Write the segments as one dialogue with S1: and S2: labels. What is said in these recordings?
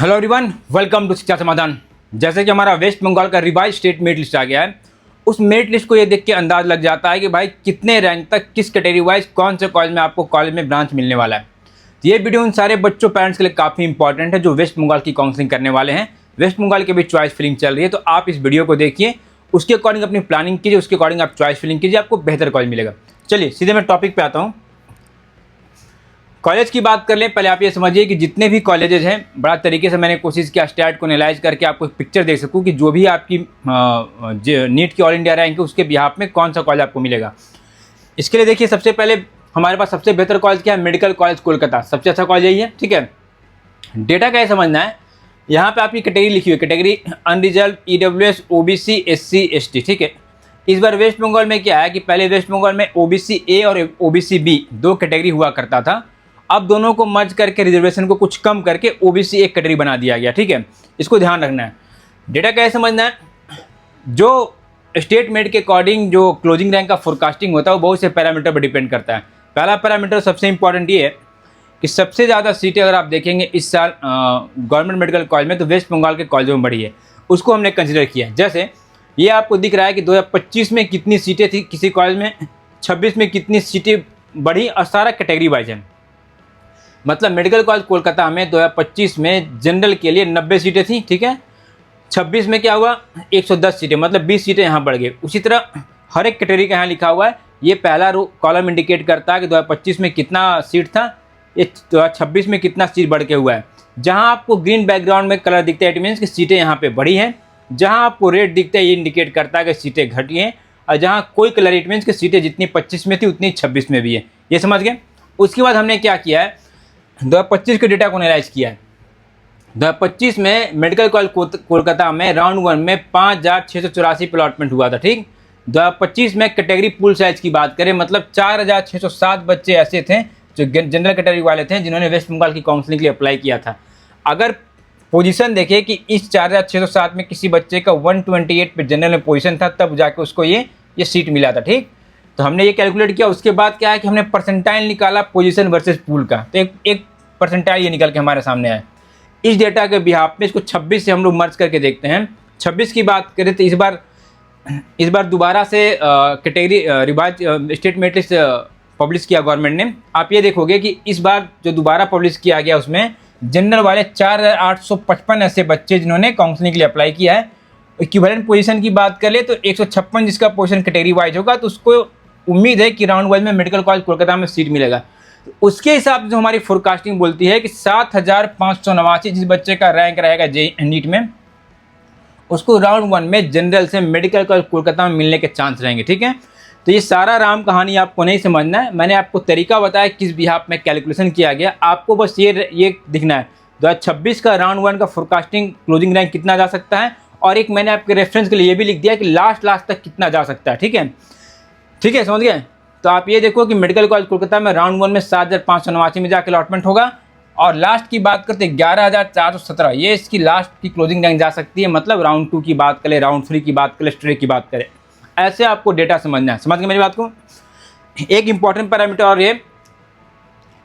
S1: Hello everyone, welcome to शिक्षा समाधान। जैसे कि हमारा वेस्ट बंगाल का रिवाइज स्टेट मेरिट लिस्ट आ गया है, उस मेरिट लिस्ट को ये देख के अंदाज लग जाता है कि भाई कितने रैंक तक किस कैटेगरी वाइज कौन से कॉलेज में आपको कॉलेज में ब्रांच मिलने वाला है। तो ये वीडियो उन सारे बच्चों पेरेंट्स के लिए काफ़ी इंपॉर्टेंट है जो वेस्ट बंगाल की काउंसलिंग करने वाले हैं। वेस्ट बंगाल की भी चॉइस फिलिंग चल रही है, तो आप इस वीडियो को देखिए, उसके अकॉर्डिंग अपनी प्लानिंग कीजिए, उसके अकॉर्डिंग आप चॉइस फिलिंग कीजिए, आपको बेहतर कॉलेज मिलेगा। चलिए सीधे मैं टॉपिक पे आता हूँ। कॉलेज की बात कर लें, पहले आप ये समझिए कि जितने भी कॉलेजेस हैं, बड़ा तरीके से मैंने कोशिश किया स्टैट को एनालाइज करके आपको एक पिक्चर दे सकूं कि जो भी आपकी नीट की ऑल इंडिया रैंक है उसके बिहाफ में कौन सा कॉलेज आपको मिलेगा। इसके लिए देखिए, सबसे पहले हमारे पास सबसे बेहतर कॉलेज क्या है? मेडिकल कॉलेज कोलकाता, सबसे अच्छा कॉलेज यही है। ठीक है, डेटा कैसे समझना है, यहाँ पे आपकी कैटेगरी लिखी हुई है, category unreserved, EWS, OBC, SC, ST। ठीक है, इस बार वेस्ट बंगाल में क्या है कि पहले वेस्ट बंगाल में OBC A और OBC B दो कैटेगरी हुआ करता था। अब दोनों को मर्ज करके रिजर्वेशन को कुछ कम करके OBC एक कैटेगरी बना दिया गया। ठीक है, इसको ध्यान रखना है। डेटा कैसे समझना है, जो स्टेट मेरिट के अकॉर्डिंग जो क्लोजिंग रैंक का फोरकास्टिंग होता है वो बहुत से पैरामीटर पर डिपेंड करता है। पहला पैरामीटर सबसे इंपॉर्टेंट ये है कि सबसे ज़्यादा सीटें अगर आप देखेंगे इस साल गवर्नमेंट मेडिकल कॉलेज में, तो वेस्ट बंगाल के कॉलेजों में बढ़ी है, उसको हमने कंसिडर किया है। जैसे ये आपको दिख रहा है कि 2025 में कितनी सीटें थी किसी कॉलेज में, 26 में कितनी सीटें बढ़ी, और सारा कैटेगरी वाइज है। मतलब मेडिकल कॉलेज कोलकाता में 2025 में जनरल के लिए 90 सीटें थी। ठीक है, 26 में क्या हुआ, 110 सीटें, मतलब 20 सीटें यहाँ बढ़ गई। उसी तरह हर एक कैटेगरी का यहाँ लिखा हुआ है, ये पहला कॉलम इंडिकेट करता है कि 2025 में कितना सीट था, ये 2026 में कितना सीट बढ़ के हुआ है। जहाँ आपको ग्रीन बैकग्राउंड में कलर दिखता है, इट मीन्स कि सीटें यहाँ पे बढ़ी हैं। जहाँ आपको रेड दिखता है, ये इंडिकेट करता है कि सीटें घटी हैं। और जहाँ कोई कलर, इट मीन्स कि सीटें जितनी 25 में थी उतनी 26 में भी है। ये समझ गए। उसके बाद हमने क्या किया है, 2025 के डेटा को एनालाइज किया है। 2025 में मेडिकल कॉलेज कोलकाता में राउंड 1 में 5,684 अलॉटमेंट हुआ था। ठीक, 2025 में कैटेगरी पूल साइज की बात करें, मतलब 4,607 बच्चे ऐसे थे जो जनरल कैटेगरी वाले थे जिन्होंने वेस्ट बंगाल की काउंसलिंग के लिए अप्लाई किया था। अगर पोजीशन देखें कि इस 4,607 में किसी बच्चे का 128 पे जनरल में पोजीशन था, तब जाके उसको ये सीट मिला था। ठीक, तो हमने ये कैलकुलेट किया। उसके बाद क्या है कि हमने परसेंटाइल निकाला पोजीशन वर्सेस पूल का, तो एक परसेंटाइल ये निकल के हमारे सामने आया। इस डेटा के बिहाफ में इसको 26 से हम लोग मर्ज करके देखते हैं। 26 की बात करें तो इस बार दोबारा से category revise state merit list publish किया गवर्नमेंट ने। आप ये देखोगे कि इस बार जो दोबारा पब्लिश किया गया उसमें जनरल वाले 4,855 ऐसे बच्चे जिन्होंने काउंसलिंग के लिए अप्लाई किया है। इक्विवेलेंट पोजीशन की बात करें तो 156 जिसका पोजीशन कैटेगरी वाइज होगा, तो उसको उम्मीद है कि राउंड वाइज में मेडिकल कॉलेज कोलकाता में सीट मिलेगा। तो उसके हिसाब से जो हमारी फोरकास्टिंग बोलती है कि 7,589 जिस बच्चे का रैंक रहेगा नीट में, उसको राउंड 1 में जनरल से मेडिकल कॉलेज कोलकाता में मिलने के चांस रहेंगे। ठीक है, तो ये सारा राम कहानी आपको नहीं समझना है, मैंने आपको तरीका बताया किस बिहाफ में कैलकुलेशन किया गया। आपको बस ये दिखना है 2026 का राउंड 1 का फोरकास्टिंग क्लोजिंग रैंक कितना जा सकता है, और एक मैंने आपके रेफरेंस के लिए ये भी लिख दिया कि लास्ट तक कितना जा सकता है। ठीक है, समझ गए। तो आप ये देखो कि मेडिकल कॉलेज कोलकाता में राउंड 1 में 7,589 में जाकर अलॉटमेंट होगा, और लास्ट की बात करते 11,417 ये इसकी लास्ट की क्लोजिंग रैंक जा सकती है। मतलब राउंड 2 की बात करें, राउंड 3 की बात करें, स्ट्रेट की बात करें, ऐसे आपको डेटा समझना है। समझ गए मेरी बात को। एक इंपॉर्टेंट पैरामीटर और ये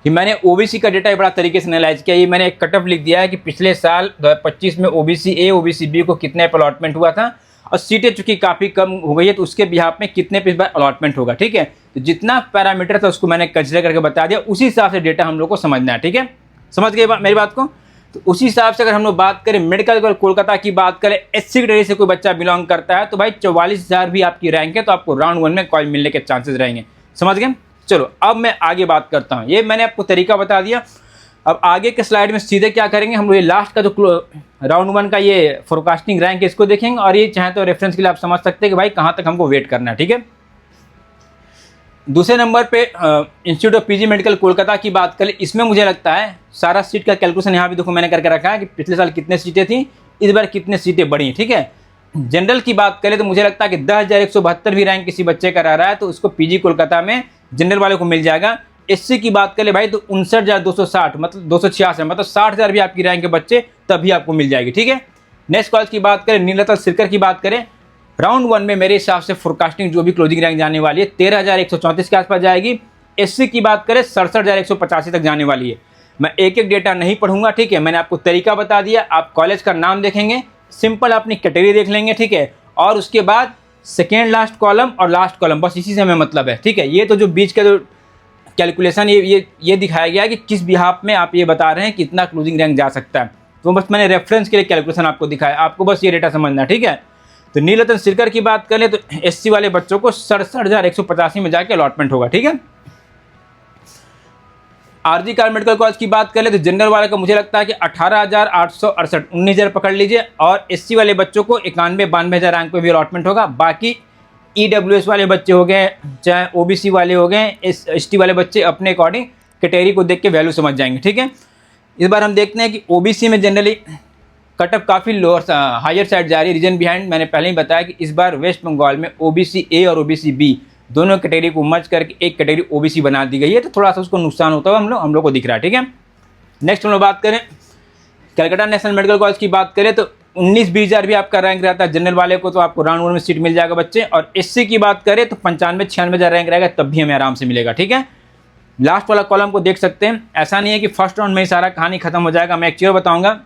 S1: कि मैंने OBC का डेटा बड़ा तरीके से एनालाइज किया। ये मैंने एक कट ऑफ लिख दिया है कि पिछले साल 2025 में OBC A OBC B को कितने पे अलॉटमेंट हुआ था, और सीटें चूंकि काफ़ी कम हो गई है तो उसके बिहाफ में कितने पे इस बार अलॉटमेंट होगा। ठीक है, तो जितना पैरामीटर था उसको मैंने कंसिडर करके बता दिया, उसी हिसाब से डेटा हम लोग को समझना है। ठीक है, समझ गए मेरी बात को। तो उसी हिसाब से अगर हम लोग बात करें मेडिकल कॉलेज कोलकाता की बात करें, SC कैटेगरी से कोई बच्चा बिलोंग करता है तो भाई 44,000 भी आपकी रैंक है, तो आपको राउंड 1 में कॉलेज मिलने के चांसेस रहेंगे। समझ गए। चलो अब मैं आगे बात करता हूँ। ये मैंने आपको तरीका बता दिया। अब आगे के स्लाइड में सीधे क्या करेंगे, हम लोग ये लास्ट का जो राउंड 1 का ये फोरकास्टिंग रैंक है इसको देखेंगे, और ये चाहे तो रेफरेंस के लिए आप समझ सकते हैं कि भाई कहाँ तक हमको वेट करना है। ठीक है, दूसरे नंबर पे institute of PG medical Kolkata की बात करें, इसमें मुझे लगता है सारा सीट का कैलकुलेशन यहाँ भी देखो मैंने करके रखा है कि पिछले साल कितने सीटें थी, इस बार कितने सीटें बढ़ी। ठीक है, जनरल की बात करें तो मुझे लगता है कि 10,172 भी रैंक किसी बच्चे का रहा है तो उसको PG कोलकाता में जनरल वाले को मिल जाएगा। SC की बात करें भाई तो 59,260 मतलब 266, मतलब 60,000 भी आपकी रैंक के बच्चे तभी आपको मिल जाएगी। ठीक है, नेक्स्ट कॉलेज की बात करें, नीलतल सिरकर की बात करें, राउंड 1 में मेरे हिसाब से फोरकास्टिंग जो भी क्लोजिंग रैंक जाने वाली है 13,134 के आसपास जाएगी। SC की बात करें 67,185 तक जाने वाली है। मैं एक एक डेटा नहीं पढ़ूंगा, ठीक है। मैंने आपको तरीका बता दिया। आप कॉलेज का नाम देखेंगे, सिंपल अपनी कैटेगरी देख लेंगे, ठीक है, और उसके बाद सेकेंड लास्ट कॉलम और लास्ट कॉलम, बस इसी से हमें मतलब है, ठीक है। ये तो जो बीच का जो कैलकुलेशन ये दिखाया गया है कि किस बिहाफ में आप ये बता रहे हैं कितना क्लोजिंग रैंक जा सकता है, तो बस मैंने रेफरेंस के लिए कैलकुलेशन आपको दिखाया, आपको बस ये डेटा समझना, ठीक है। तो नीलरतन सिरकर की बात करें तो एससी वाले बच्चों को 67,185 में जाके अलॉटमेंट होगा, ठीक है। आरजी कार मेडिकल कॉलेज की बात करें तो जनरल वाले का मुझे लगता है कि 18,868, 19,000 पकड़ लीजिए, और एससी वाले बच्चों को 91-92,000 रैंक पे भी अलॉटमेंट होगा। बाकी ईडब्ल्यूएस वाले बच्चे हो गए, चाहे ओबीसी वाले हो गए, एसटी वाले बच्चे अपने अकॉर्डिंग कैटेगरी को देख के वैल्यू समझ जाएंगे, ठीक है। इस बार हम देखते हैं कि ओबीसी में जनरली कटअप काफ़ी लोअर हायर साइड जा रही है। रीजन बिहाइंड मैंने पहले ही बताया कि इस बार वेस्ट बंगाल में ओबीसी ए और ओबीसी बी दोनों कैटेगरी को मर्ज करके एक कैटेगरी ओबीसी बना दी गई है, तो थोड़ा सा उसको नुकसान होता है हम लोग को दिख रहा है, ठीक है। नेक्स्ट हम लोग बात करें कलकत्ता नेशनल मेडिकल कॉलेज की बात करें तो 19-20 हज़ार भी आपका रैंक रहता है जनरल वाले को, तो आपको राउंड 1 में सीट मिल जाएगा बच्चे। और एससी की बात करें तो 95-96 हज़ार रैंक रहेगा, तब भी हमें आराम से मिलेगा, ठीक है। लास्ट वाला कॉलम को देख सकते हैं, ऐसा नहीं है कि फर्स्ट राउंड में ही सारा कहानी खत्म हो जाएगा। मैं एक चीज़ बताऊंगा,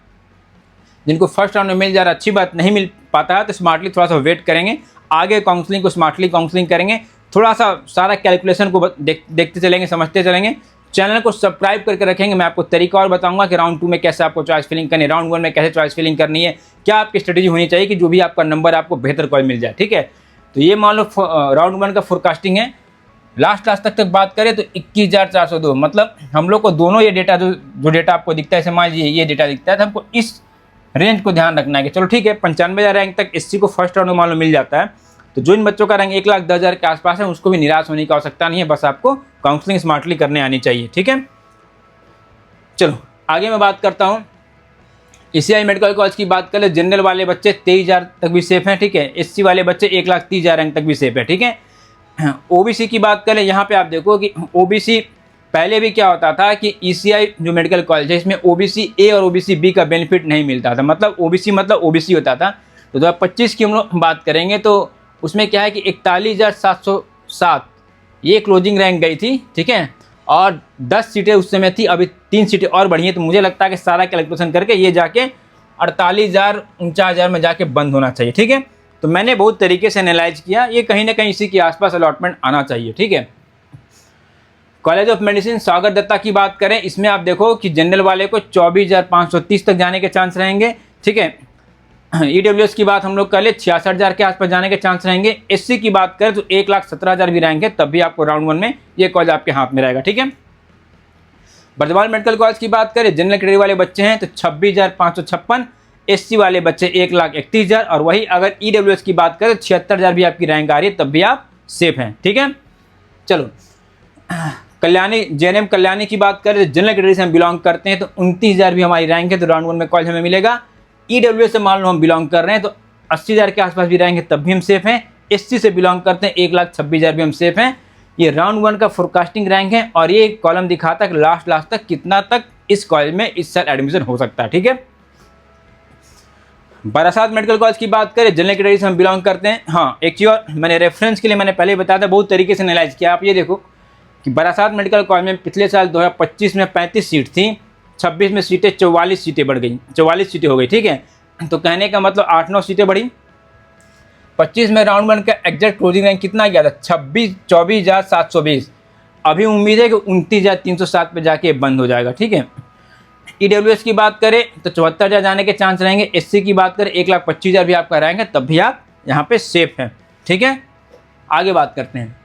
S1: जिनको फर्स्ट राउंड में मिल जा रहा अच्छी बात, नहीं मिल पाता है तो स्मार्टली थोड़ा सा वेट करेंगे, आगे काउंसलिंग को स्मार्टली काउंसलिंग करेंगे, थोड़ा सा सारा कैलकुलेशन को देखते चलेंगे, समझते चलेंगे। चैनल को सब्सक्राइब करके रखेंगे। मैं आपको तरीका और बताऊंगा कि राउंड 2 में कैसे आपको चॉइस फिलिंग करनी है, राउंड 1 में कैसे चॉइस फिलिंग करनी है, क्या आपकी स्ट्रेटेजी होनी चाहिए कि जो भी आपका नंबर आपको बेहतर कॉलेज मिल जाए, ठीक है। तो ये मान लो राउंड 1 का फोरकास्टिंग है। लास्ट तक बात करें तो 21,402, मतलब हम लोग को दोनों ये डेटा जो डेटा आपको दिखता है, मान लीजिए ये डेटा दिखता है, तो हमको इस रेंज को ध्यान रखना है कि चलो ठीक है 95,000 रैंक तक एससी को फर्स्ट राउंड में मान लो मिल जाता है, तो जो इन बच्चों का रैंक 1,10,000 के आसपास है उसको भी निराश होने की आवश्यकता नहीं है, बस आपको काउंसलिंग स्मार्टली करने आनी चाहिए, ठीक है। चलो आगे मैं बात करता हूँ ईसीआई मेडिकल कॉलेज की बात करें, जनरल वाले बच्चे 23,000 तक भी सेफ हैं, ठीक है। एससी वाले बच्चे 1,30,000 रैंक तक भी सेफ है, ठीक है। ओबीसी की बात करें, यहाँ पे आप देखो कि ओबीसी पहले भी क्या होता था कि ईसीआई जो मेडिकल कॉलेज है इसमें ओबीसी ए और ओबीसी बी का बेनिफिट नहीं मिलता था, मतलब ओबीसी होता था। तो 2025 की हम लोग बात करेंगे तो उसमें क्या है कि 41,707 ये क्लोजिंग रैंक गई थी, ठीक है, और 10 सीटें उस समय थी, अभी 3 सीटें और बढ़ी हैं। तो मुझे लगता है कि सारा कैलकुलेशन करके ये जाके 48,000 49,000 में जाके बंद होना चाहिए, ठीक है। तो मैंने बहुत तरीके से एनालाइज किया, ये कहीं ना कहीं इसी के आसपास अलॉटमेंट आना चाहिए, ठीक है। कॉलेज ऑफ मेडिसिन सागर दत्ता की बात करें, इसमें आप देखो कि जनरल वाले को 24,530 तक जाने के चांस रहेंगे, ठीक है। ईडब्ल्यूएस की बात हम लोग कर ले 66,000 के आसपास जाने के चांस रहेंगे। एससी की बात करें तो 1,17,000 भी रैंक है, तब भी आपको राउंड 1 में ये कॉलेज आपके हाथ में रहेगा, ठीक है। बर्धमान मेडिकल कॉलेज की बात करें, जनरल कैटेगरी वाले बच्चे हैं तो 26,556, एससी वाले बच्चे 1,31,000, और वही अगर ईडब्ल्यूएस की बात करें तो 76,000 भी आपकी रैंक आ रही है, तब भी आप सेफ हैं, ठीक है। चलो कल्याणी जेएनएम कल्याणी की बात करें तो जनरल कैटेगरी से हम बिलोंग करते हैं तो 29,000 भी हमारी रैंक है, तो राउंड 1 में कॉलेज हमें मिलेगा। ईडब्ल्यूएस से मान लो हम बिलोंग कर रहे हैं तो 80,000 के आसपास भी रहेंगे, तब भी हम सेफ हैं। एससी से बिलोंग करते हैं 1,26,000 भी हम सेफ हैं। ये राउंड 1 का फोरकास्टिंग रैंक है, और ये कॉलम दिखाता है कि लास्ट तक कितना तक इस कॉलेज में इस साल एडमिशन हो सकता है, ठीक है। बारासात मेडिकल कॉलेज की बात करें, जनरल कैटेगरी से हम बिलोंग करते हैं। हाँ, एक चीज़ और मैंने रेफरेंस के लिए मैंने पहले बताया था, बहुत तरीके से एनालाइज किया। आप ये देखो कि बारासात मेडिकल कॉलेज में पिछले साल 2025 में 35 सीट थी, 26 में सीटें 44 सीटें बढ़ गई, 44 सीटें हो गई, ठीक है। तो कहने का मतलब 8-9 सीटें बढ़ी। 25 में राउंड 1 का एग्जैक्ट क्लोजिंग रैंक कितना गया था? 24,720। अभी उम्मीद है कि 29,307 पे जाके बंद हो जाएगा, ठीक है। ईडब्ल्यूएस की बात करें तो 74,000 जाने के चांस रहेंगे। एससी की बात करें 1,25,000 भी आपका रहेंगे, तब भी आप यहाँ पे सेफ हैं, ठीक है। आगे बात करते हैं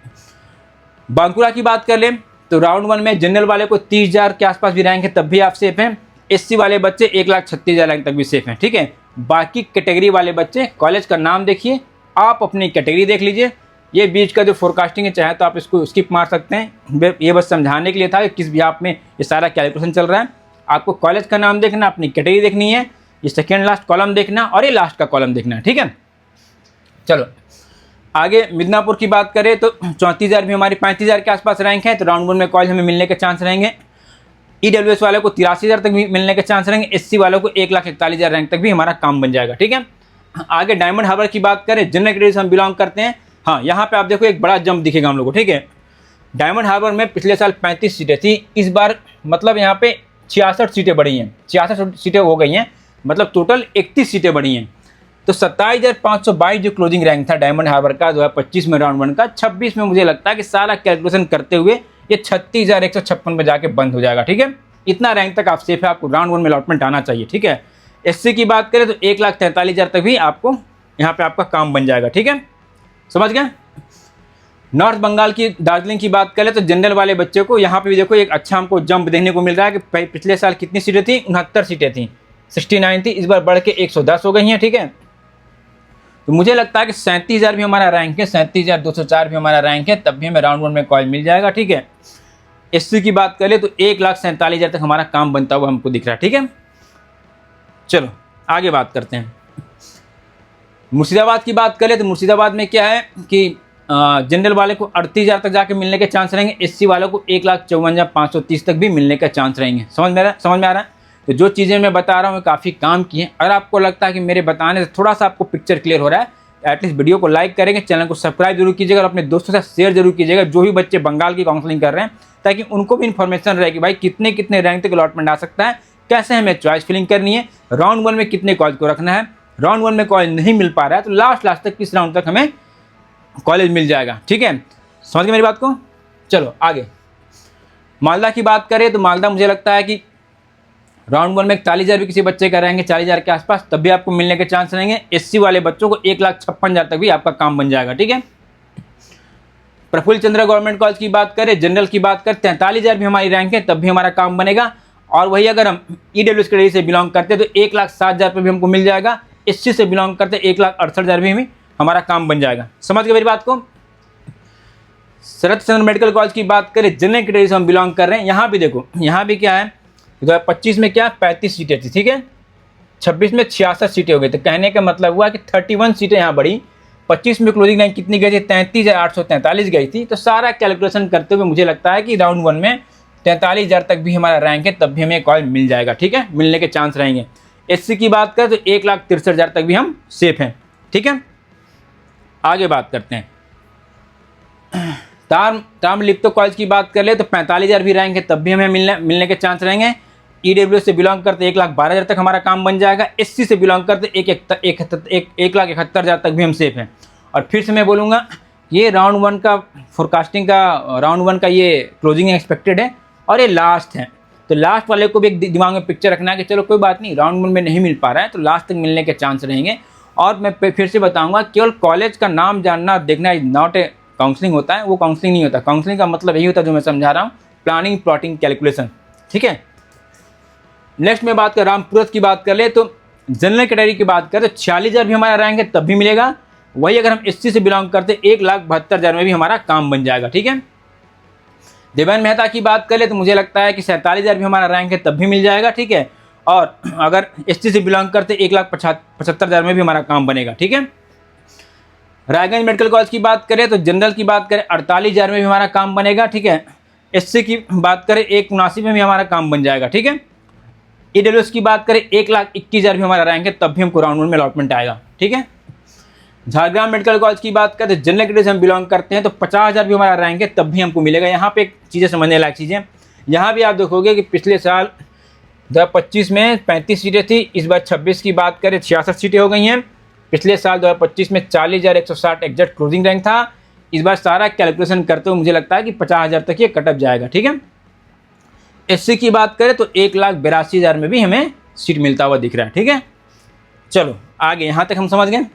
S1: बांकुरा की बात कर लें तो राउंड 1 में जनरल वाले को 30,000 के आसपास भी रैंक है, तब भी आप सेफ हैं। एससी वाले बच्चे 1,36,000 रैंक तक भी सेफ हैं, ठीक है। बाकी कैटेगरी वाले बच्चे कॉलेज का नाम देखिए, आप अपनी कैटेगरी देख लीजिए। ये बीच का जो फोरकास्टिंग है चाहे तो आप इसको स्किप मार सकते हैं, ये बस समझाने के लिए था कि किस बिहाफ में ये सारा कैलकुलेशन चल रहा है। आपको कॉलेज का नाम देखना, अपनी कैटेगरी देखनी है, ये सेकेंड लास्ट कॉलम देखना और ये लास्ट का कॉलम देखना है, ठीक है। चलो आगे मिदनापुर की बात करें तो 34,000 भी हमारी 35,000 के आसपास रैंक है, तो राउंड 1 में कॉलेज हमें मिलने के चांस रहेंगे। ईडब्ल्यूएस वालों को 83,000 तक भी मिलने के चांस रहेंगे। एससी वालों को 1,41,000 रैंक तक भी हमारा काम बन जाएगा, ठीक है। आगे डायमंड हार्बर की बात करें, जनरल कैटेगरी से हम बिलोंग करते हैं। हाँ, यहाँ पे आप देखो एक बड़ा जंप दिखेगा हम लोग को, ठीक है। डायमंड हार्बर में पिछले साल 35 सीटें थी, इस बार मतलब यहाँ पे 66 सीटें बढ़ी हैं, 66 सीटें हो गई हैं, मतलब टोटल 31 सीटें बढ़ी हैं। तो 27,522 जो क्लोजिंग रैंक था डायमंड हार्बर का 2025 में राउंड 1 का, 26 में मुझे लगता है कि सारा कैलकुलेशन करते हुए ये 36,156 पे जाके बंद हो जाएगा। ठीक है, इतना रैंक तक आप सेफ है, आपको राउंड 1 में अलॉटमेंट आना चाहिए। ठीक है, एससी की बात करें तो 1,43,000 तक भी आपको यहाँ पे आपका काम बन जाएगा। ठीक है, समझ गए। नॉर्थ बंगाल की दार्जिलिंग की बात करें तो जनरल वाले बच्चे को यहाँ पे भी देखो एक अच्छा हमको जंप देखने को मिल रहा है कि पिछले साल कितनी सीटें थी, 69 सीटें थी, 69 थी, इस बार बढ़ के 110 हो गई हैं। ठीक है, तो मुझे लगता है कि 37,000 भी हमारा रैंक है, 37,204 भी हमारा रैंक है, तब भी हमें राउंड 1 में कॉल मिल जाएगा। ठीक है, एससी की बात करें तो 1,47,000 तक हमारा काम बनता हुआ हमको दिख रहा है। ठीक है, चलो आगे बात करते हैं। मुर्शिदाबाद की बात करें तो मुर्शिदाबाद में क्या है कि जनरल वाले को 38,000 तक जाके मिलने के चांस रहेंगे, एससी वालों को 1,54,530 तक भी मिलने के चांस रहेंगे। समझ में आ रहा है। तो जो चीज़ें मैं बता रहा हूँ काफ़ी काम की हैं। अगर आपको लगता है कि मेरे बताने से थोड़ा सा आपको पिक्चर क्लियर हो रहा है तो एटलीस्ट वीडियो को लाइक करेंगे, चैनल को सब्सक्राइब जरूर कीजिएगा और अपने दोस्तों से शेयर जरूर कीजिएगा, जो भी बच्चे बंगाल की काउंसलिंग कर रहे हैं, ताकि उनको भी इन्फॉर्मेशन रहे कि भाई कितने कितने रैंक तक अलॉटमेंट आ सकता है, कैसे हमें चॉइस फिलिंग करनी है, राउंड 1 में कितने कॉलेज को रखना है, राउंड 1 में कॉलेज नहीं मिल पा रहा है तो लास्ट तक किस राउंड तक हमें कॉलेज मिल जाएगा। ठीक है, समझ गए मेरी बात को। चलो आगे मालदा की बात करें तो मालदा मुझे लगता है कि राउंड 1 में 41,000 भी किसी बच्चे का रहेंगे, 40,000 के आसपास, तब भी आपको मिलने के चांस रहेंगे। एससी वाले बच्चों को 1,56,000 तक भी आपका काम बन जाएगा। ठीक है, प्रफुल्ल चंद्र गवर्नमेंट कॉलेज की बात करें, जनरल की बात करें, 43,000 भी हमारी रैंक है, तब भी हमारा काम बनेगा। और वही अगर हम ईडब्ल्यूएस कैटेगरी से बिलोंग करते हैं तो 1,07,000 पे भी हमको मिल जाएगा। एससी से बिलोंग करते 1,68,000 भी हमारा काम बन जाएगा। समझ गए मेरी बात को। शरद चंद्र मेडिकल कॉलेज की बात करें, जनरल कैटेगरी से हम बिलोंग कर रहे हैं, यहाँ भी देखो, यहाँ भी क्या है 2025 में क्या 35 सीटें थी। ठीक है, 26 में 66 सीटें हो गई। तो कहने का मतलब हुआ कि 31 सीटें यहाँ बढ़ी। 25 में क्लोजिंग रैंक कितनी गई थी, 33,843 गई थी। तो सारा कैलकुलेशन करते हुए मुझे लगता है कि राउंड 1 में 43,000 तक भी हमारा रैंक है, तब भी हमें कॉल मिल जाएगा। ठीक है, मिलने के चांस रहेंगे। एससी की बात करें तो 1,63,000 तक भी हम सेफ हैं। ठीक है, आगे बात करते हैं। ताम्रलिप्तो कॉलेज की बात कर ले तो 45,000 भी रैंक है, तब भी हमें मिलने के चांस रहेंगे। ईडब्ल्यूएस से बिलोंग करते 1,12,000 तक हमारा काम बन जाएगा। एससी से बिलोंग करते 1,71,000 तक भी हम सेफ हैं। और फिर से मैं बोलूँगा ये राउंड 1 का फोरकास्टिंग का राउंड 1 का ये क्लोजिंग एक्सपेक्टेड है और ये लास्ट है। तो लास्ट वाले को भी एक दिमाग में पिक्चर रखना है कि चलो कोई बात नहीं, राउंड 1 में नहीं मिल पा रहा है तो लास्ट तक मिलने के चांस रहेंगे। और मैं फिर से बताऊँगा, केवल कॉलेज का नाम जानना देखना इज नॉट ए काउंसलिंग होता है, वो काउंसलिंग नहीं होता। काउंसलिंग का मतलब यही होता है जो मैं समझा रहा हूँ, प्लानिंग, प्लॉटिंग, कैलकुलेशन। ठीक है, नेक्स्ट में बात कर रामपुरत की बात कर ले तो जनरल कैटेगरी की बात करें तो 46,000 भी हमारा रैंक है, तब भी मिलेगा। वही अगर हम एससी से बिलोंग करते 1,72,000 में भी हमारा काम बन जाएगा। ठीक है, देवेन मेहता की बात कर ले तो मुझे लगता है कि 47,000 भी हमारा रैंक है, तब भी मिल जाएगा। ठीक है, और अगर एससी से बिलोंग करते 1,75,000 में भी हमारा काम बनेगा। ठीक है, रायगंज मेडिकल कॉलेज की बात करें तो जनरल की बात करें 48,000 में भी हमारा काम बनेगा। ठीक है, एससी की बात करें 1,79 में भी हमारा काम बन जाएगा। ठीक है, ईडब्ल्यूएस की बात करें 1,21,000 भी हमारा रैंक है, तब भी हमको राउंड 1 में अलॉटमेंट आएगा। ठीक है, झारग्राम मेडिकल कॉलेज की बात करें तो जनरल कैटेगरी से हम बिलोंग करते हैं तो 50,000 भी हमारा रैंक है, तब भी हमको मिलेगा। यहाँ पे एक चीज़ें समझने लायक चीज़ें, यहाँ भी आप देखोगे कि पिछले साल 2025 में 35 सीटें थी, इस बार 26 की बात करें 66 सीटें हो गई हैं। पिछले साल 2025 में 40,160 एग्जैक्ट क्लोजिंग रैंक था। इस बार सारा कैलकुलेशन करते हुए मुझे लगता है कि 50,000 तक ये कटअप जाएगा। ठीक है, एससी की बात करें तो 1,82,000 में भी हमें सीट मिलता हुआ दिख रहा है। ठीक है, चलो आगे यहाँ तक हम समझ गए।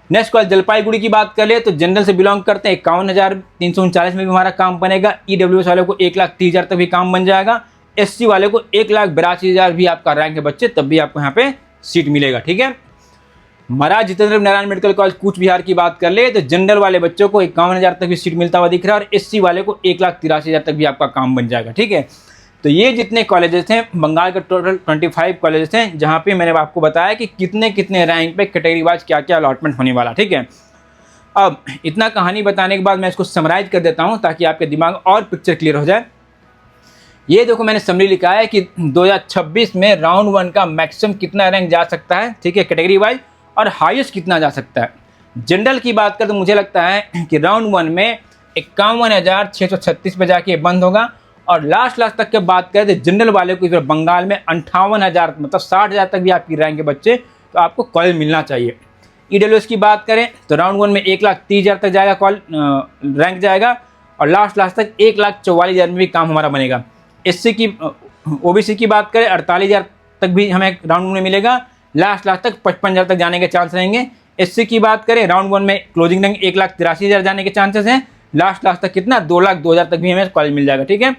S1: नेक्स्ट कॉलेज जलपाईगुड़ी की बात कर ले तो जनरल से बिलोंग करते हैं 51,339 में भी हमारा काम बनेगा। ईडब्ल्यूएस वाले को 1,30,000 तक भी काम बन जाएगा। एससी वाले को 1,82,000 भी आपका रैंक है बच्चे, तब भी आपको यहाँ पे सीट मिलेगा। ठीक है, महाराज जितेंद्र नारायण मेडिकल कॉलेज कूच बिहार की बात कर ले तो जनरल वाले बच्चों को 51,000 तक भी सीट मिलता हुआ दिख रहा है और एससी वाले को 1,83,000 तक भी आपका काम बन जाएगा। ठीक है, तो ये जितने कॉलेजेस हैं बंगाल के टोटल 25 कॉलेजेस हैं, जहाँ पे मैंने आपको बताया कि कितने कितने रैंक पे कैटेगरी वाइज क्या क्या अलॉटमेंट होने वाला। ठीक है, अब इतना कहानी बताने के बाद मैं इसको समराइज कर देता हूँ ताकि आपके दिमाग और पिक्चर क्लियर हो जाए। ये देखो मैंने समरी लिखा है कि 2026 में राउंड 1 का मैक्सिमम कितना रैंक जा सकता है, ठीक है, कैटेगरी वाइज, और हाईएस्ट कितना जा सकता है। जनरल की बात करें तो मुझे लगता है कि राउंड 1 में 51,636 पे जाके बंद होगा और लास्ट तक की बात करें तो जनरल वाले को इस बार बंगाल में 58,000 मतलब 60,000 तक भी आपकी रैंक के बच्चे तो आपको कॉलेज मिलना चाहिए। EWS की बात करें तो राउंड 1 में 1,30,000 तक जाएगा रैंक जाएगा और लास्ट तक 1,44,000 में भी काम हमारा बनेगा। SC की OBC की बात करें 48,000 तक भी हमें राउंड 1 में मिलेगा, लास्ट तक 55,000 तक जाने के चांस रहेंगे। SC की बात करें राउंड 1 में क्लोजिंग रैंक 1,83,000 जाने के चांसेस हैं, लास्ट तक कितना 2,02,000 तक भी हमें कॉलेज मिल जाएगा, ठीक है।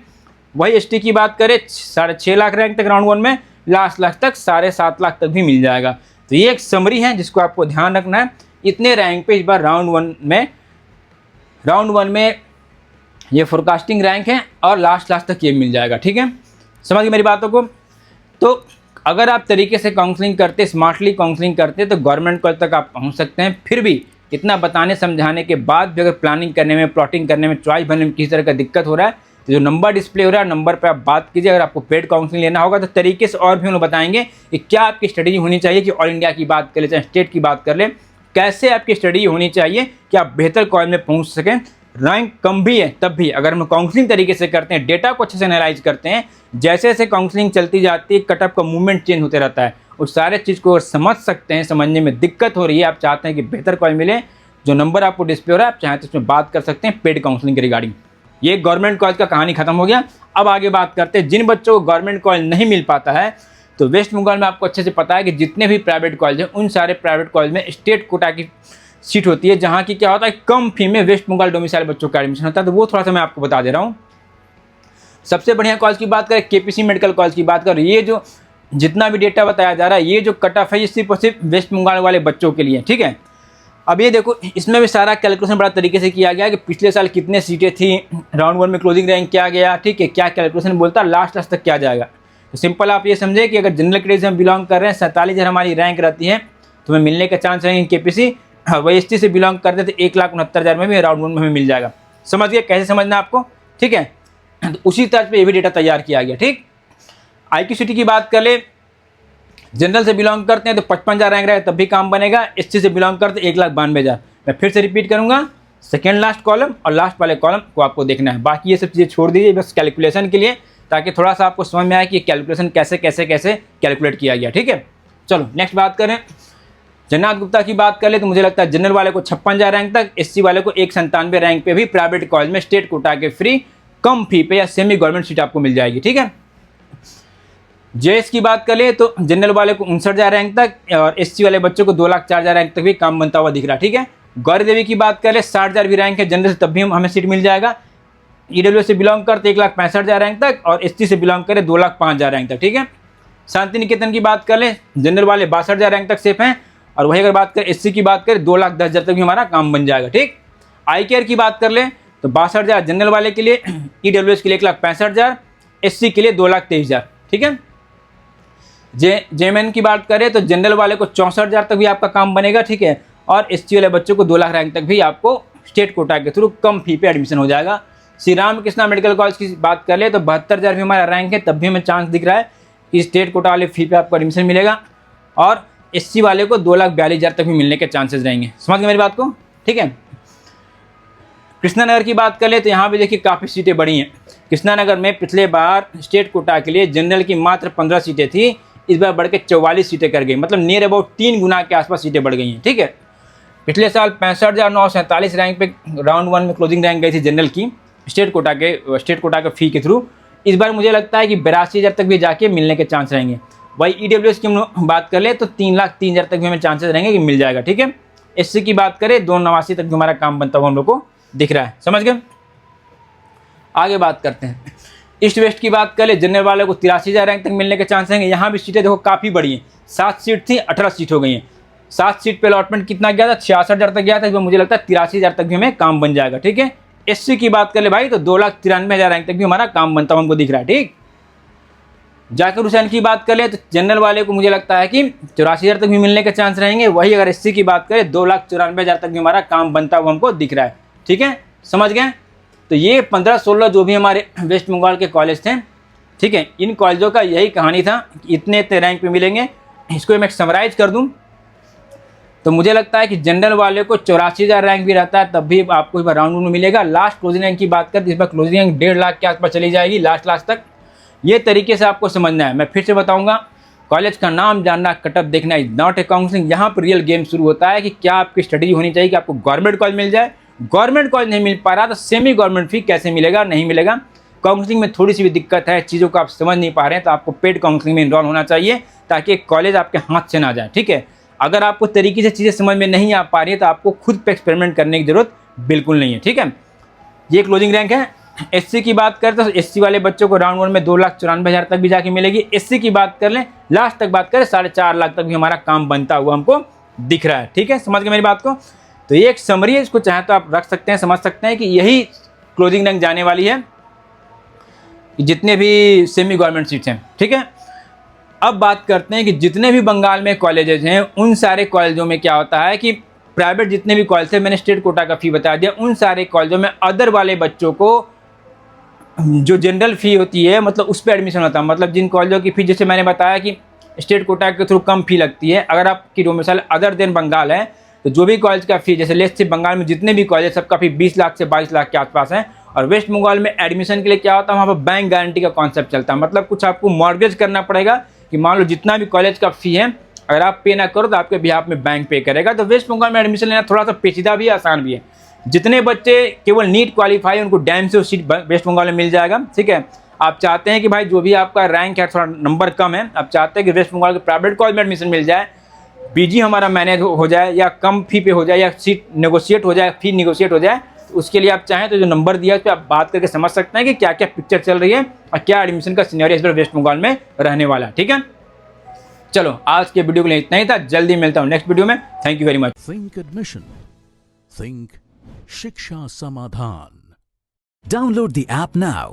S1: वही ST की बात करें 6.5 लाख रैंक तक राउंड 1 में, लास्ट तक 7.5 लाख तक भी मिल जाएगा। तो ये एक समरी है जिसको आपको ध्यान रखना है। इतने रैंक पे इस बार राउंड वन में ये फोरकास्टिंग रैंक है और लास्ट तक ये मिल जाएगा, ठीक है। समझ गए मेरी बातों को। तो अगर आप तरीके से काउंसलिंग करते, स्मार्टली काउंसलिंग करते तो गवर्नमेंट कॉलेज तक आप पहुंच सकते हैं। फिर भी इतना बताने समझाने के बाद भी अगर प्लानिंग करने में, प्लॉटिंग करने में, चॉइस बनने में किसी तरह का दिक्कत हो रहा है तो जो नंबर डिस्प्ले हो रहा है नंबर पर आप बात कीजिए। अगर आपको पेड काउंसलिंग लेना होगा तो तरीके से और भी उन्हें बताएंगे कि क्या आपकी स्टडी होनी चाहिए, कि ऑल इंडिया की बात कर ले चाहे स्टेट की बात कर ले, कैसे आपकी स्टडी होनी चाहिए कि आप बेहतर कॉलेज में पहुंच सकें। रैंक कम भी है तब भी अगर हम काउंसलिंग तरीके से करते हैं, डेटा को अच्छे से एनालाइज करते हैं, जैसे जैसे काउंसलिंग चलती जाती है कट ऑफ का मूवमेंट चेंज होते रहता है, उस सारे चीज़ को समझ सकते हैं। समझने में दिक्कत हो रही है, आप चाहते हैं कि बेहतर कॉलेज मिले, जो नंबर आपको डिस्प्ले हो रहा है आप चाहें तो उसमें बात कर सकते हैं पेड काउंसलिंग के रिगार्डिंग। ये गवर्नमेंट कॉलेज का कहानी खत्म हो गया। अब आगे बात करते हैं जिन बच्चों को गवर्नमेंट कॉलेज नहीं मिल पाता है। तो वेस्ट बंगाल में आपको अच्छे से पता है कि जितने भी प्राइवेट कॉलेज हैं उन सारे प्राइवेट कॉलेज में स्टेट कोटा की सीट होती है, जहाँ की क्या होता है कम फी में वेस्ट बंगाल डोमिसाइल बच्चों का एडमिशन होता है। तो वो थोड़ा सा मैं आपको बता दे रहा हूँ। सबसे बढ़िया कॉलेज की बात करें, KPC मेडिकल कॉलेज की बात करें, ये जो जितना भी डेटा बताया जा रहा है, ये जो कट ऑफ है ये सिर्फ और सिर्फ वेस्ट बंगाल वाले बच्चों के लिए, ठीक है। अब ये देखो, इसमें भी सारा कैलकुलेशन बड़ा तरीके से किया गया है कि पिछले साल कितने सीटें थी, राउंड 1 में क्लोजिंग रैंक क्या गया, ठीक है, क्या कैलकुलेशन बोलता है, लास्ट तक क्या जाएगा। तो सिंपल आप ये समझे कि अगर जनरल कैटेगरी से हम बिलोंग कर रहे हैं, 47,000 हमारी रैंक रहती है तो हमें मिलने का चांस रहेंगे KPC। वही ST से बिलोंग करते तो 1,69,000 में भी राउंड 1 में हमें मिल जाएगा। समझ गए कैसे समझना आपको, ठीक है। तो उसी तर्ज पे ये भी डेटा तैयार किया गया, ठीक। IQCT की बात कर ले, जनरल से बिलोंग करते हैं तो 55,000 रैंक रहे तब भी काम बनेगा। ST से बिलोंग करते 1,92,000। मैं फिर से रिपीट करूंगा, सेकेंड लास्ट कॉलम और लास्ट वाले कॉलम को आपको देखना है, बाकी ये सब चीज़ें छोड़ दीजिए बस कैलकुलेशन के लिए, ताकि थोड़ा सा आपको समझ में आए कि कैलकुलेशन कैसे कैसे कैसे कैलकुलेट किया गया, ठीक है। चलो नेक्स्ट बात करें, जन्नाथ गुप्ता की बात कर ले तो मुझे लगता है जनरल वाले को 56,000 रैंक तक, SC वाले को 197 रैंक पे भी प्राइवेट कॉलेज में स्टेट कोटा के फ्री कम फी पे या सेमी गवर्नमेंट सीट आपको मिल जाएगी, ठीक है। JS की बात कर ले तो जनरल वाले को 59,000 रैंक तक और SC वाले बच्चों को 2,04,000 रैंक तक भी काम बनता हुआ दिख रहा है, ठीक है। गौरी देवी की बात कर ले 60,000 भी रैंक है जनरल से तब भी हमें सीट मिल जाएगा। EWS से बिलोंग करते 1,65,000 रैंक तक और ST से बिलोंग करे 2,05,000 रैंक तक, ठीक है। शांति निकेतन की बात कर ले, जनरल वाले 62,000 रैंक तक सेफ हैं और वही अगर बात करें SC की बात करें 2,10,000 तक भी हमारा काम बन जाएगा, ठीक। ICARE की बात कर ले तो 62,000 जनरल वाले के लिए, EWS के लिए 1,65,000, SC के लिए 2,23,000, ठीक है। JMN की बात करें तो जनरल वाले को 64,000 तक भी आपका काम बनेगा, ठीक है, और SC वाले बच्चों को 2 लाख रैंक तक भी आपको स्टेट कोटा के थ्रू कम फी पे एडमिशन हो जाएगा। श्री रामकृष्णा मेडिकल कॉलेज की बात कर ले तो 72,000 भी हमारा रैंक है तब भी हमें चांस दिख रहा है कि स्टेट कोटा वाले फी पे आपको एडमिशन मिलेगा और SC वाले को 2,42,000 तक भी मिलने के चांसेस रहेंगे। समझ गए मेरी बात को, ठीक है। कृष्णानगर की बात कर ले तो यहाँ भी देखिए काफ़ी सीटें बढ़ी हैं। कृष्णानगर में पिछले बार स्टेट कोटा के लिए जनरल की मात्र 15 सीटें थी, इस बार बढ़ के 44 सीटें कर गई, मतलब नियर अबाउट 3 गुना के आसपास सीटें बढ़ गई हैं, ठीक है। पिछले साल 65,947 रैंक पे राउंड 1 में क्लोजिंग रैंक गई थी जनरल की स्टेट कोटा के फी के थ्रू। इस बार मुझे लगता है कि 82,000 तक भी जाके मिलने के चांस रहेंगे। वही EWS की हम बात कर ले तो 3,03,000 तक भी हमें चांसेस रहेंगे कि मिल जाएगा, ठीक है। SC की बात करें 2,89 तक भी हमारा काम बनता हुआ हम लोग को दिख रहा है। समझ गए, आगे बात करते हैं। ईस्ट वेस्ट की बात कर ले, जनरल वाले को 83,000 रैंक तक मिलने के चांस रहेंगे। यहाँ भी सीटें देखो काफ़ी बड़ी हैं, 7 सीट थी 18 सीट हो गई हैं। 7 सीट पे अलॉटमेंट कितना गया था, 66,000 तक गया था, इसमें मुझे लगता है 83,000 तक भी हमें काम बन जाएगा, ठीक है। SC की बात कर ले भाई तो 2,93,000 रैंक तक भी हमारा काम बनता हुआ हमको दिख रहा है, ठीक। जाकिर हुसैन की बात कर ले तो जनरल वाले को मुझे लगता है कि 84,000 तक भी मिलने के चांस रहेंगे। वही अगर SC की बात करें 2,94,000 तक भी हमारा काम बनता हुआ हमको दिख रहा है, ठीक है। समझ गए, तो ये 15-16 जो भी हमारे वेस्ट बंगाल के कॉलेज थे, ठीक है, इन कॉलेजों का यही कहानी था कि इतने इतने रैंक पे मिलेंगे। इसको मैं समराइज कर दूं तो मुझे लगता है कि जनरल वाले को 84,000 रैंक भी रहता है तब भी आपको इस बार राउंड 1 में मिलेगा। लास्ट क्लोजिंग रैंक की बात करते इस बार क्लोजिंग रैंक 1.5 लाख के आसपास चली जाएगी लास्ट तक। ये तरीके से आपको समझना है। मैं फिर से बताऊंगा, कॉलेज का नाम जानना, कटअप देखना इज नॉट ए काउंसलिंग। यहाँ पर रियल गेम शुरू होता है कि क्या आपकी स्ट्रेटजी होनी चाहिए कि आपको गवर्नमेंट कॉलेज मिल जाए। गवर्नमेंट कॉलेज नहीं मिल पा रहा तो सेमी गवर्नमेंट फी कैसे मिलेगा, नहीं मिलेगा। काउंसलिंग में थोड़ी सी भी दिक्कत है, चीज़ों को आप समझ नहीं पा रहे हैं तो आपको पेड काउंसलिंग में इनरोल होना चाहिए ताकि कॉलेज आपके हाथ से ना जाए, ठीक है। अगर आपको तरीके से चीज़ें समझ में नहीं आ पा रही है तो आपको खुद पे एक्सपेरिमेंट करने की जरूरत बिल्कुल नहीं है, ठीक है। ये क्लोजिंग रैंक है। एससी की बात करें तो एससी वाले बच्चों को राउंड 1 में 2,94,000 तक भी जाके मिलेगी। एससी की बात कर लें, लास्ट तक बात करें 4.5 लाख तक भी हमारा काम बनता हुआ हमको दिख रहा है, ठीक है। समझ गए मेरी बात को। तो ये एक समरी है, इसको चाहे तो आप रख सकते हैं, समझ सकते हैं कि यही क्लोजिंग रैंक जाने वाली है जितने भी सेमी गवर्नमेंट सीट्स हैं, ठीक है। अब बात करते हैं कि जितने भी बंगाल में कॉलेजेस हैं उन सारे कॉलेजों में क्या होता है कि प्राइवेट जितने भी कॉलेज थे, मैंने स्टेट कोटा का फी बता दिया, उन सारे कॉलेजों में अदर वाले बच्चों को जो जनरल फी होती है मतलब उस पर एडमिशन होता है। मतलब जिन कॉलेजों की फी, जैसे मैंने बताया कि स्टेट कोटा के थ्रू कम फी लगती है, अगर आपकी डोमिसाइल अदर देन बंगाल है तो जो भी कॉलेज का फी, जैसे लेट्स से बंगाल में जितने भी कॉलेज सबका फी 20 लाख से 22 लाख के आसपास है। और वेस्ट बंगाल में एडमिशन के लिए क्या होता है, वहाँ पर बैंक गारंटी का कॉन्सेप्ट चलता है। मतलब कुछ आपको मॉर्गेज करना पड़ेगा कि मान लो जितना भी कॉलेज का फी है अगर आप पे ना करो तो आपके बिहाफ में बैंक पे करेगा। तो वेस्ट बंगाल में एडमिशन लेना थोड़ा सा पेचीदा भी है, आसान भी है। जितने बच्चे केवल नीट क्वालिफाई है उनको डैम से सीट वेस्ट बंगाल में मिल जाएगा, ठीक है। आप चाहते हैं कि भाई जो भी आपका रैंक है थोड़ा नंबर कम है, आप चाहते हैं कि वेस्ट बंगाल के प्राइवेट कॉलेज में एडमिशन मिल जाए, बीजी हमारा मैनेज हो जाए या कम फी पे हो जाए या सीट नेगोशिएट हो जाए, फी नेगोशिएट हो जाए, तो उसके लिए आप चाहें तो जो नंबर दिया है उस पर आप बात करके समझ सकते हैं कि क्या क्या पिक्चर चल रही है और क्या एडमिशन का सिनेरियो इस बार वेस्ट बंगाल में रहने वाला है, ठीक है। चलो आज के वीडियो के लिए इतना ही था, जल्दी मिलता हूँ नेक्स्ट वीडियो में। Thank you very much.
S2: Think admission, think शिक्षा समाधान। Download the app now